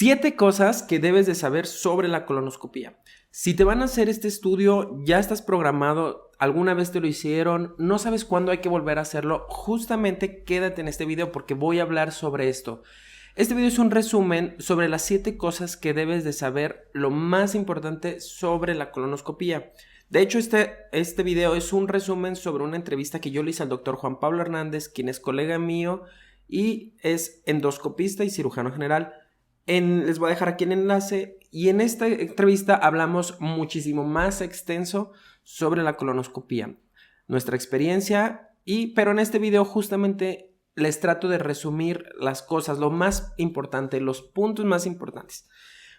7 cosas que debes de saber sobre la colonoscopía. Si te van a hacer este estudio, ya estás programado, alguna vez te lo hicieron, no sabes cuándo hay que volver a hacerlo, justamente quédate en este video porque voy a hablar sobre esto. Este video es un resumen sobre las 7 cosas que debes de saber, lo más importante sobre la colonoscopía. De hecho, este video es un resumen sobre una entrevista que yo le hice al doctor Juan Pablo Hernández, quien es colega mío y es endoscopista y cirujano general. Les voy a dejar aquí el enlace y en esta entrevista hablamos muchísimo más extenso sobre la colonoscopía, nuestra experiencia, pero en este video justamente les trato de resumir las cosas, lo más importante, los puntos más importantes.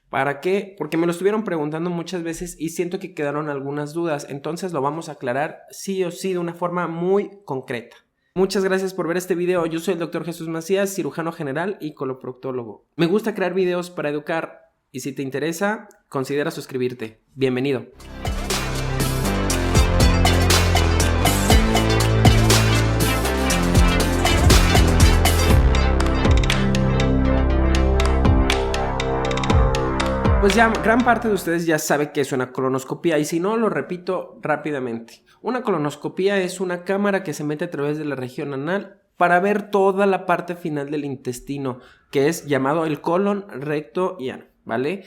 ¿Para qué? Porque me lo estuvieron preguntando muchas veces y siento que quedaron algunas dudas, entonces lo vamos a aclarar sí o sí de una forma muy concreta. Muchas gracias por ver este video. Yo soy el Dr. Jesús Macías, cirujano general y coloproctólogo. Me gusta crear videos para educar y si te interesa, considera suscribirte. Bienvenido. Pues ya gran parte de ustedes ya sabe qué es una colonoscopía y si no, lo repito rápidamente. Una colonoscopía es una cámara que se mete a través de la región anal para ver toda la parte final del intestino, que es llamado el colon, recto y ano, ¿vale?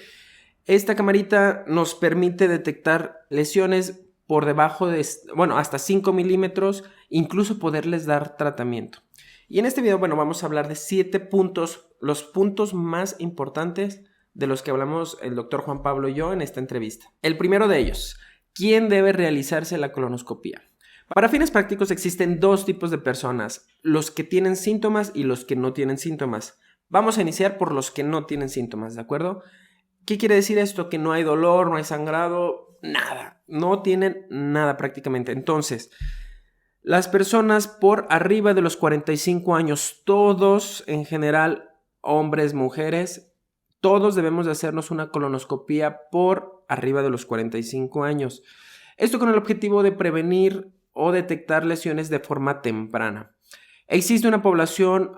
Esta camarita nos permite detectar lesiones por debajo de, hasta 5 milímetros, incluso poderles dar tratamiento. Y en este video, vamos a hablar de 7 puntos, los puntos más importantes de los que hablamos el doctor Juan Pablo y yo en esta entrevista. El primero de ellos, ¿quién debe realizarse la colonoscopía? Para fines prácticos existen 2 tipos de personas, los que tienen síntomas y los que no tienen síntomas. Vamos a iniciar por los que no tienen síntomas, ¿de acuerdo? ¿Qué quiere decir esto? Que no hay dolor, no hay sangrado, nada, no tienen nada prácticamente. Entonces, las personas por arriba de los 45 años, todos en general, hombres, mujeres, todos debemos de hacernos una colonoscopía por arriba de los 45 años. Esto con el objetivo de prevenir o detectar lesiones de forma temprana. Existe una población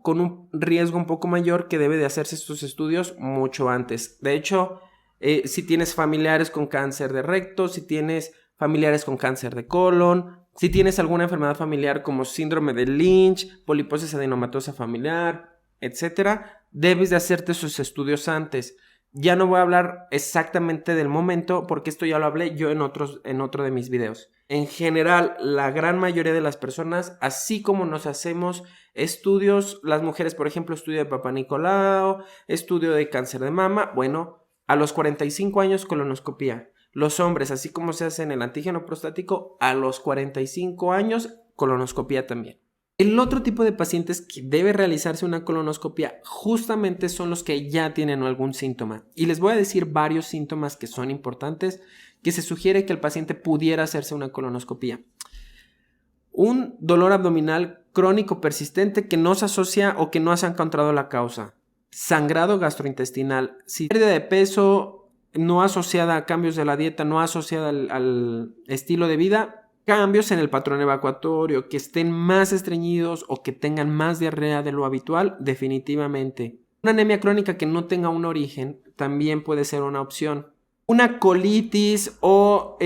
con un riesgo un poco mayor que debe de hacerse estos estudios mucho antes. De hecho, si tienes familiares con cáncer de recto, si tienes familiares con cáncer de colon, si tienes alguna enfermedad familiar como síndrome de Lynch, poliposis adenomatosa familiar, etcétera, debes de hacerte esos estudios antes. Ya no voy a hablar exactamente del momento porque esto ya lo hablé yo en otro de mis videos. En general, la gran mayoría de las personas, así como nos hacemos estudios, las mujeres, por ejemplo, estudio de Papá Nicolau, estudio de cáncer de mama, a los 45 años colonoscopía. Los hombres, así como se hace en el antígeno prostático, a los 45 años colonoscopía también. El otro tipo de pacientes que debe realizarse una colonoscopia justamente son los que ya tienen algún síntoma. Y les voy a decir varios síntomas que son importantes que se sugiere que el paciente pudiera hacerse una colonoscopia. Un dolor abdominal crónico persistente que no se asocia o que no se ha encontrado la causa. Sangrado gastrointestinal. Si pérdida de peso no asociada a cambios de la dieta, no asociada al estilo de vida, cambios en el patrón evacuatorio, que estén más estreñidos o que tengan más diarrea de lo habitual, definitivamente. Una anemia crónica que no tenga un origen también puede ser una opción. Una colitis o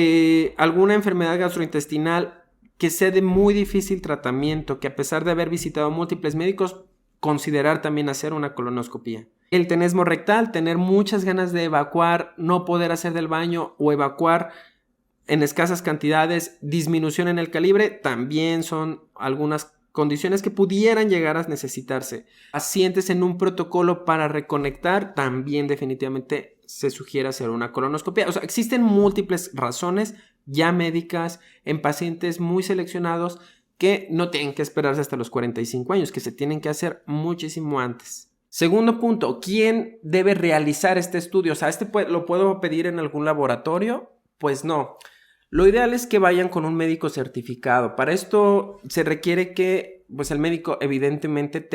alguna enfermedad gastrointestinal que sea de muy difícil tratamiento, que a pesar de haber visitado múltiples médicos, considerar también hacer una colonoscopía. El tenesmo rectal, tener muchas ganas de evacuar, no poder hacer del baño o evacuar en escasas cantidades, disminución en el calibre, también son algunas condiciones que pudieran llegar a necesitarse. Pacientes en un protocolo para reconectar, también definitivamente se sugiere hacer una colonoscopia. O sea, existen múltiples razones ya médicas en pacientes muy seleccionados que no tienen que esperarse hasta los 45 años, que se tienen que hacer muchísimo antes. Segundo punto, ¿quién debe realizar este estudio? O sea, ¿lo puedo pedir en algún laboratorio? Pues no. Lo ideal es que vayan con un médico certificado. Para esto se requiere que el médico evidentemente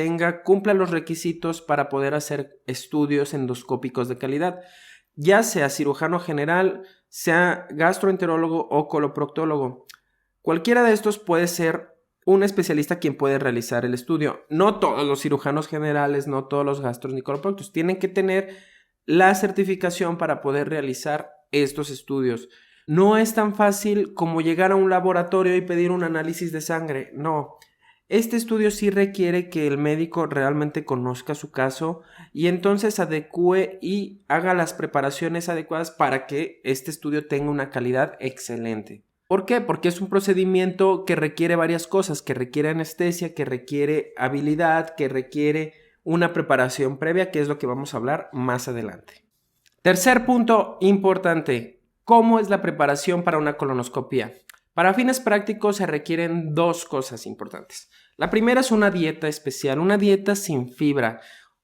cumpla los requisitos para poder hacer estudios endoscópicos de calidad, ya sea cirujano general, sea gastroenterólogo o coloproctólogo. Cualquiera de estos puede ser un especialista quien puede realizar el estudio. No todos los cirujanos generales, no todos los gastroenterólogos tienen que tener la certificación para poder realizar estos estudios. No es tan fácil como llegar a un laboratorio y pedir un análisis de sangre, no. Este estudio sí requiere que el médico realmente conozca su caso y entonces adecue y haga las preparaciones adecuadas para que este estudio tenga una calidad excelente. ¿Por qué? Porque es un procedimiento que requiere varias cosas, que requiere anestesia, que requiere habilidad, que requiere una preparación previa, que es lo que vamos a hablar más adelante. Tercer punto importante, ¿cómo es la preparación para una colonoscopia? Para fines prácticos se requieren dos cosas importantes. La primera es una dieta especial, una dieta sin fibra.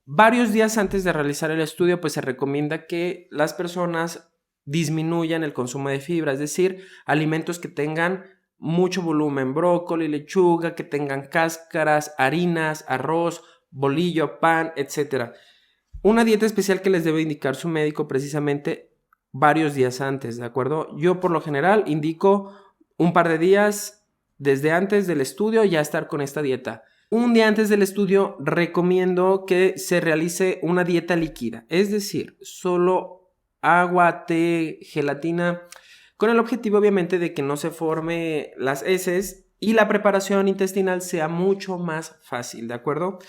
Varios días antes de realizar el estudio, pues se recomienda que las personas disminuyan el consumo de fibra, es decir, alimentos que tengan mucho volumen, brócoli, lechuga, que tengan cáscaras, harinas, arroz, bolillo, pan, etc. Una dieta especial que les debe indicar su médico precisamente varios días antes, ¿de acuerdo? Yo por lo general indico un par de días desde antes del estudio ya estar con esta dieta. Un día antes del estudio recomiendo que se realice una dieta líquida, es decir, solo agua, té, gelatina, con el objetivo obviamente de que no se forme las heces y la preparación intestinal sea mucho más fácil, ¿de acuerdo?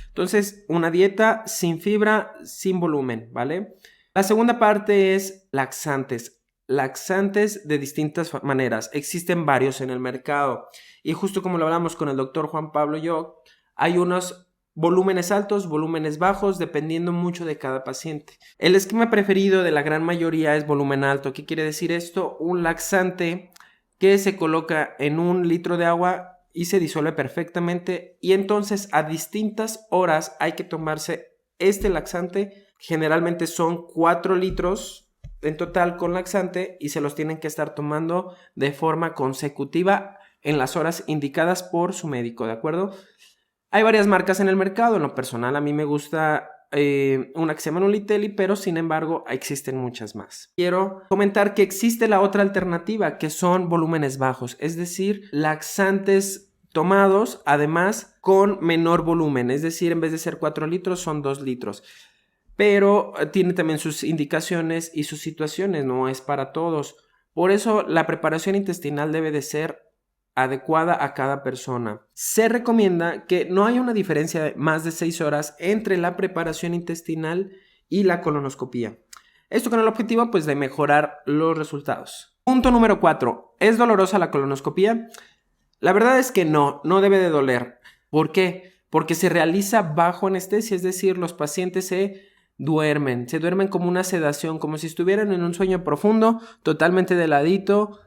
Entonces, una dieta sin fibra, sin volumen, ¿vale? La segunda parte es laxantes. Laxantes de distintas maneras. Existen varios en el mercado. Y justo como lo hablamos con el doctor Juan Pablo y yo, hay unos volúmenes altos, volúmenes bajos, dependiendo mucho de cada paciente. El esquema preferido de la gran mayoría es volumen alto. ¿Qué quiere decir esto? Un laxante que se coloca en 1 litro de agua y se disuelve perfectamente y entonces a distintas horas hay que tomarse este laxante. Generalmente son 4 litros en total con laxante y se los tienen que estar tomando de forma consecutiva en las horas indicadas por su médico, ¿de acuerdo? Hay varias marcas en el mercado, en lo personal a mí me gusta una que se llama Nulitelli, pero sin embargo existen muchas más. Quiero comentar que existe la otra alternativa, que son volúmenes bajos, es decir, laxantes tomados además con menor volumen, es decir, en vez de ser 4 litros son 2 litros. Pero tiene también sus indicaciones y sus situaciones, no es para todos. Por eso la preparación intestinal debe de ser adecuada a cada persona. Se recomienda que no haya una diferencia de más de 6 horas entre la preparación intestinal y la colonoscopía. Esto con el objetivo pues de mejorar los resultados. Punto número 4. ¿Es dolorosa la colonoscopía? La verdad es que no debe de doler. ¿Por qué? Porque se realiza bajo anestesia, es decir, los pacientes se duermen como una sedación, como si estuvieran en un sueño profundo, totalmente de ladito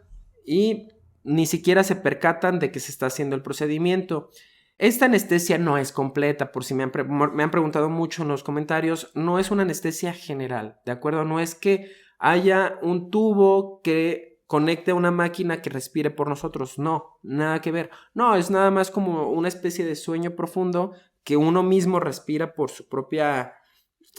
y ni siquiera se percatan de que se está haciendo el procedimiento. Esta anestesia no es completa, por si me han preguntado mucho en los comentarios, no es una anestesia general, ¿de acuerdo? No es que haya un tubo que conecte a una máquina que respire por nosotros, no, nada que ver. No, es nada más como una especie de sueño profundo que uno mismo respira por su propia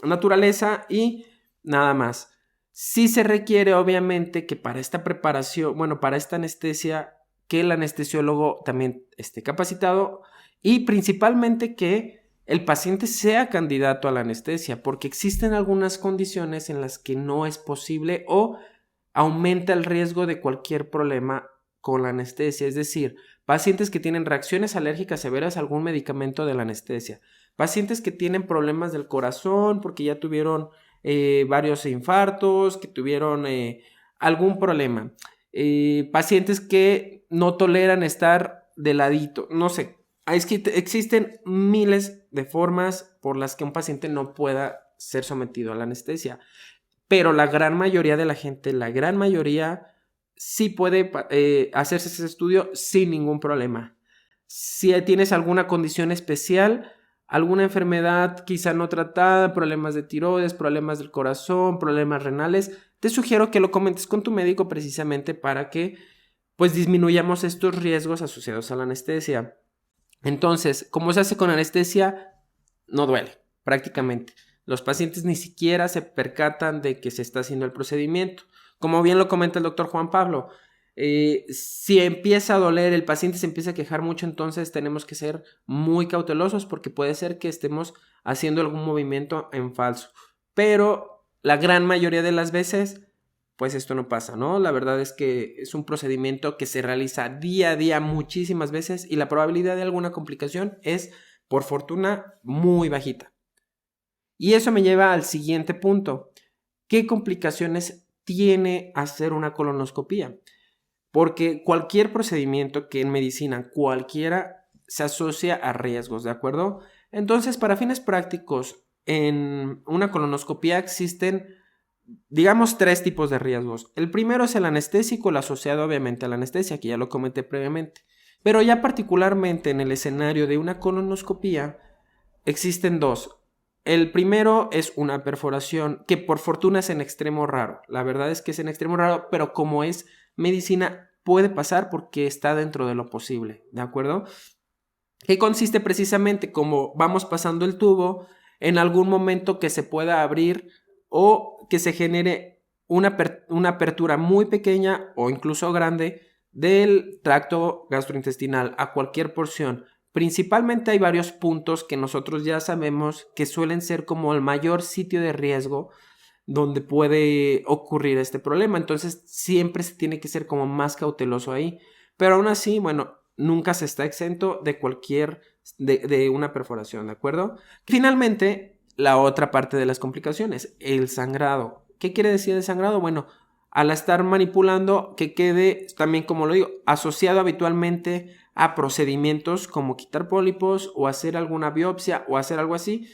naturaleza y nada más. Sí se requiere obviamente que para esta preparación, para esta anestesia, que el anestesiólogo también esté capacitado y principalmente que el paciente sea candidato a la anestesia, porque existen algunas condiciones en las que no es posible o aumenta el riesgo de cualquier problema con la anestesia, es decir, pacientes que tienen reacciones alérgicas severas a algún medicamento de la anestesia, pacientes que tienen problemas del corazón porque ya tuvieron varios infartos, que tuvieron algún problema, pacientes que no toleran estar de ladito, no sé, es que existen miles de formas por las que un paciente no pueda ser sometido a la anestesia, pero la gran mayoría de la gente, la gran mayoría sí puede hacerse ese estudio sin ningún problema. Si tienes alguna condición especial, alguna enfermedad quizá no tratada, problemas de tiroides, problemas del corazón, problemas renales, te sugiero que lo comentes con tu médico precisamente para que pues disminuyamos estos riesgos asociados a la anestesia. Entonces, ¿cómo se hace con anestesia? No duele, prácticamente. Los pacientes ni siquiera se percatan de que se está haciendo el procedimiento. Como bien lo comenta el doctor Juan Pablo, Si empieza a doler, el paciente se empieza a quejar mucho, entonces tenemos que ser muy cautelosos porque puede ser que estemos haciendo algún movimiento en falso. Pero la gran mayoría de las veces, pues esto no pasa, ¿no? La verdad es que es un procedimiento que se realiza día a día muchísimas veces y la probabilidad de alguna complicación es, por fortuna, muy bajita. Y eso me lleva al siguiente punto. ¿Qué complicaciones tiene hacer una colonoscopía? Porque cualquier procedimiento que en medicina, cualquiera, se asocia a riesgos, ¿de acuerdo? Entonces, para fines prácticos, en una colonoscopía existen, digamos, 3 tipos de riesgos. El primero es el anestésico, el asociado obviamente a la anestesia, que ya lo comenté previamente. Pero ya particularmente en el escenario de una colonoscopía, existen 2. El primero es una perforación, que por fortuna es en extremo raro. La verdad es que es en extremo raro, pero como es medicina, puede pasar porque está dentro de lo posible, ¿de acuerdo? Que consiste precisamente como vamos pasando el tubo, en algún momento que se pueda abrir o que se genere una apertura muy pequeña o incluso grande del tracto gastrointestinal a cualquier porción. Principalmente hay varios puntos que nosotros ya sabemos que suelen ser como el mayor sitio de riesgo donde puede ocurrir este problema. Entonces siempre se tiene que ser como más cauteloso ahí. Pero aún así, bueno, nunca se está exento de de una perforación, ¿de acuerdo? Finalmente, la otra parte de las complicaciones, el sangrado. ¿Qué quiere decir el sangrado? Bueno, al estar manipulando, que quede también, como lo digo, asociado habitualmente a procedimientos como quitar pólipos o hacer alguna biopsia o hacer algo así,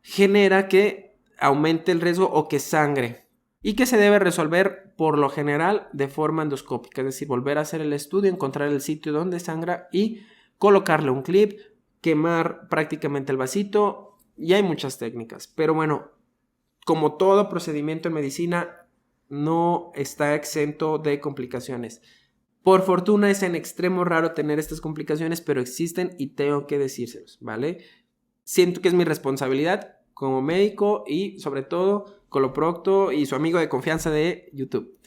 genera que aumente el riesgo o que sangre y que se debe resolver por lo general de forma endoscópica, es decir, volver a hacer el estudio, encontrar el sitio donde sangra y colocarle un clip, quemar prácticamente el vasito y hay muchas técnicas, pero bueno, como todo procedimiento en medicina no está exento de complicaciones. Por fortuna es en extremo raro tener estas complicaciones, pero existen y tengo que decírselos, ¿vale? Siento que es mi responsabilidad como médico y sobre todo Coloprocto y su amigo de confianza de YouTube.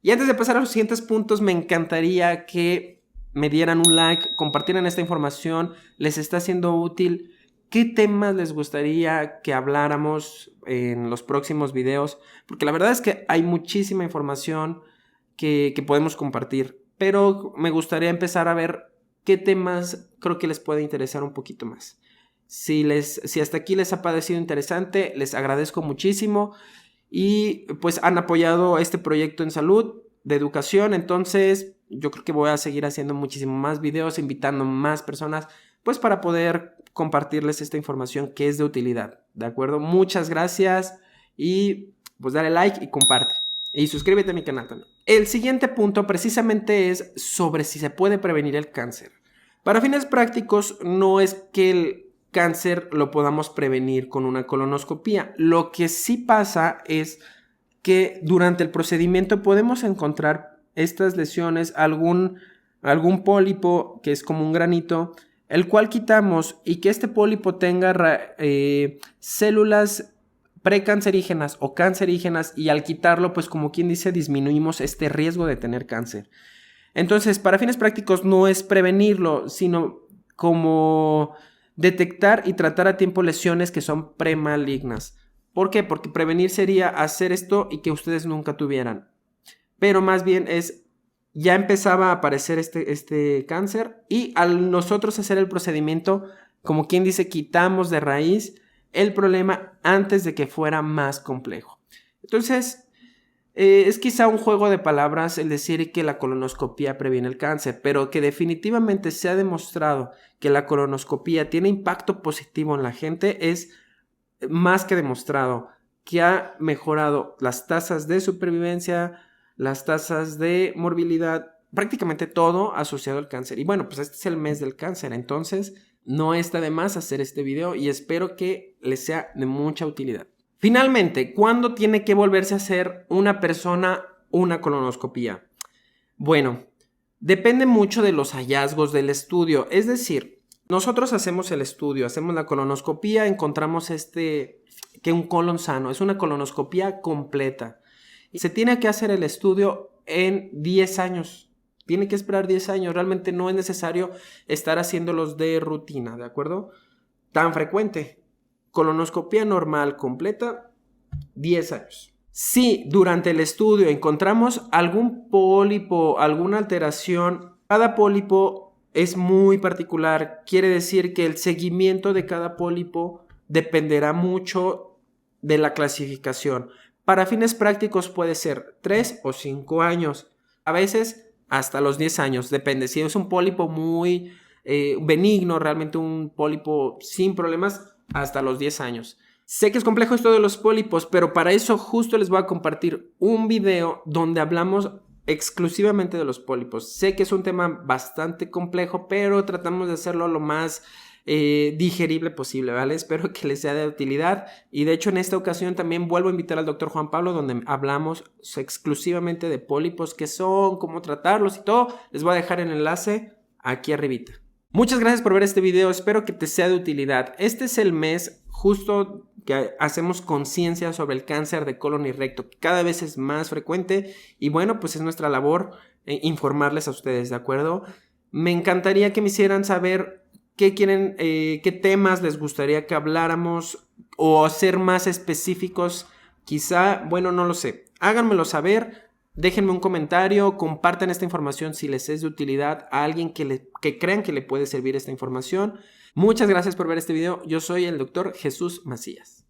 Y antes de pasar a los siguientes puntos, me encantaría que me dieran un like, compartieran esta información, les está siendo útil. ¿Qué temas les gustaría que habláramos en los próximos videos? Porque la verdad es que hay muchísima información que podemos compartir, pero me gustaría empezar a ver qué temas creo que les puede interesar un poquito más. Si hasta aquí les ha parecido interesante, les agradezco muchísimo y pues han apoyado este proyecto en salud, de educación, entonces yo creo que voy a seguir haciendo muchísimo más videos, invitando más personas, pues para poder compartirles esta información que es de utilidad, ¿de acuerdo? Muchas gracias y pues dale like y comparte. Y suscríbete a mi canal también. El siguiente punto precisamente es sobre si se puede prevenir el cáncer. Para fines prácticos no es que el cáncer lo podamos prevenir con una colonoscopía. Lo que sí pasa es que durante el procedimiento podemos encontrar estas lesiones, algún pólipo que es como un granito, el cual quitamos y que este pólipo tenga células precancerígenas o cancerígenas y al quitarlo, pues como quien dice, disminuimos este riesgo de tener cáncer. Entonces, para fines prácticos no es prevenirlo, sino como detectar y tratar a tiempo lesiones que son premalignas. ¿Por qué? Porque prevenir sería hacer esto y que ustedes nunca tuvieran. Pero más bien es, ya empezaba a aparecer este cáncer y al nosotros hacer el procedimiento, como quien dice, quitamos de raíz el problema antes de que fuera más complejo. Entonces, es quizá un juego de palabras el decir que la colonoscopía previene el cáncer, pero que definitivamente se ha demostrado que la colonoscopía tiene impacto positivo en la gente es más que demostrado, que ha mejorado las tasas de supervivencia, las tasas de morbilidad, prácticamente todo asociado al cáncer. Y bueno, pues este es el mes del cáncer, entonces no está de más hacer este video y espero que les sea de mucha utilidad. Finalmente, ¿cuándo tiene que volverse a hacer una persona una colonoscopía? Bueno, depende mucho de los hallazgos del estudio, es decir, nosotros hacemos el estudio, hacemos la colonoscopía, encontramos que un colon sano, es una colonoscopía completa. Y se tiene que hacer el estudio en 10 años. Tiene que esperar 10 años. Realmente no es necesario estar haciéndolos de rutina, ¿de acuerdo? Tan frecuente. Colonoscopia normal completa, 10 años. Si durante el estudio encontramos algún pólipo, alguna alteración, cada pólipo es muy particular. Quiere decir que el seguimiento de cada pólipo dependerá mucho de la clasificación. Para fines prácticos puede ser 3 o 5 años. A veces hasta los 10 años. Depende. Si es un pólipo muy benigno, realmente un pólipo sin problemas, hasta los 10 años. Sé que es complejo esto de los pólipos, pero para eso justo les voy a compartir un video donde hablamos exclusivamente de los pólipos. Sé que es un tema bastante complejo, pero tratamos de hacerlo lo más digerible posible, ¿vale? Espero que les sea de utilidad. Y de hecho en esta ocasión también vuelvo a invitar al doctor Juan Pablo, donde hablamos exclusivamente de pólipos, qué son, cómo tratarlos y todo. Les voy a dejar el enlace aquí arribita. Muchas gracias por ver este video, espero que te sea de utilidad. Este es el mes justo que hacemos conciencia sobre el cáncer de colon y recto, que cada vez es más frecuente y bueno, pues es nuestra labor informarles a ustedes, ¿de acuerdo? Me encantaría que me hicieran saber qué quieren, qué temas les gustaría que habláramos o ser más específicos, quizá, bueno, no lo sé, háganmelo saber. Déjenme un comentario, compartan esta información si les es de utilidad a alguien que crean que le puede servir esta información. Muchas gracias por ver este video. Yo soy el Dr. Jesús Macías.